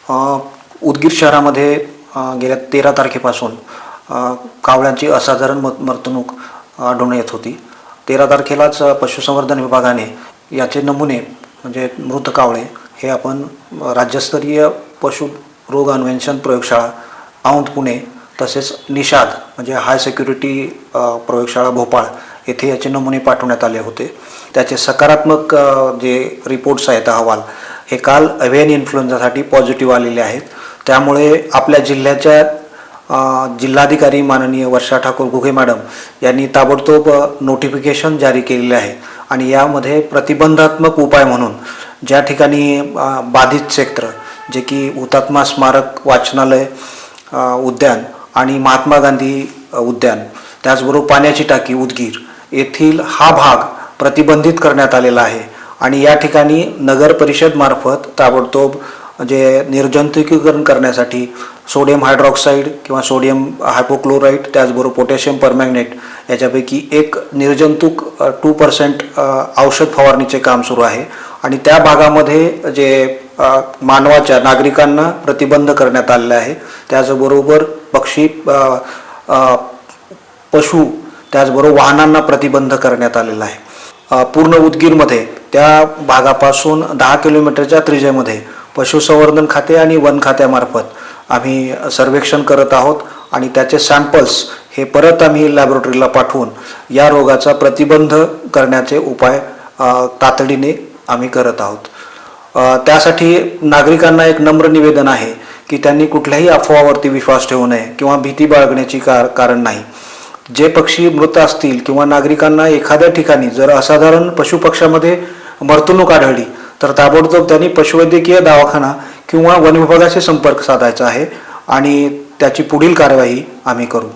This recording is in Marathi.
उदगीर शहरामध्ये गेल्या 13 तारखेपासून कावळ्यांची असाधारण वर्तणूक आढळून येत होती. 13 तारखेलाच पशुसंवर्धन विभागाने याचे नमुने म्हणजे मृत कावळे हे आपण राज्यस्तरीय पशु रोग अन्वेषण प्रयोगशाळा औंध पुणे तसेच निषाद म्हणजे हाय सिक्युरिटी प्रयोगशाळा भोपाळ येथे याचे नमुने पाठवण्यात आले होते. त्याचे सकारात्मक जे रिपोर्ट्स आहेत अहवाल हे काल एव्हियन इन्फ्लुएन्झासाठी पॉझिटिव्ह आलेले आहेत. त्यामुळे आपल्या जिल्ह्याच्या जिल्हाधिकारी माननीय वर्षा ठाकूर घुगे मॅडम यांनी ताबडतोब नोटिफिकेशन जारी केलेले आहे आणि यामध्ये प्रतिबंधात्मक उपाय म्हणून ज्या ठिकाणी बाधित क्षेत्र जे की हुतात्मा स्मारक वाचनालय उद्यान आणि महात्मा गांधी उद्यान त्याचबरोबर पाण्याची टाकी उदगीर येथील हा भाग प्रतिबंधित करण्यात आलेला आहे आणि या ठिकाणी नगर परिषद मार्फत ताबडतोब जे निर्जंतुकीकरण करण्यासाठी सोडियम हायड्रॉक्साईड किंवा सोडियम हायपोक्लोराईड त्याचबरोबर पोटॅशियम परमॅंगनेट याच्यापैकी एक निर्जंतुक 2% औषध फवारणीचे काम सुरू आहे आणि त्या भागामध्ये जे मानवाच्या नागरिकांना प्रतिबंध करण्यात आलेला आहे. त्याचबरोबर पक्षी पशु त्याचबरोबर वाहनांना प्रतिबंध करण्यात आलेला आहे. पूर्ण उदगीरमध्ये त्या भागापासून 10 किलोमीटरच्या त्रिज्येमध्ये पशुसंवर्धन खाते आणि वन खात्यामार्फत आम्ही सर्वेक्षण करत आहोत आणि त्याचे सॅम्पल्स हे परत आम्ही लॅबोरेटरीला पाठवून या रोगाचा प्रतिबंध करण्याचे उपाय तातडीने आम्ही करत आहोत. त्यासाठी नागरिकांना एक नम्र निवेदन आहे की त्यांनी कुठल्याही अफवावरती विश्वास ठेवू नये किंवा भीती बाळगण्याची कारण नाही. जे पक्षी मृत असतील किंवा नागरिकांना एखाद्या ठिकाणी जर असाधारण पशुपक्ष्यामध्ये वर्तणूक आढळली तर ताबडतोब त्यांनी पशुवैद्यकीय दवाखाना किंवा वन विभागाशी संपर्क साधायचा आहे आणि त्याची पुढील कार्यवाही आम्ही करू.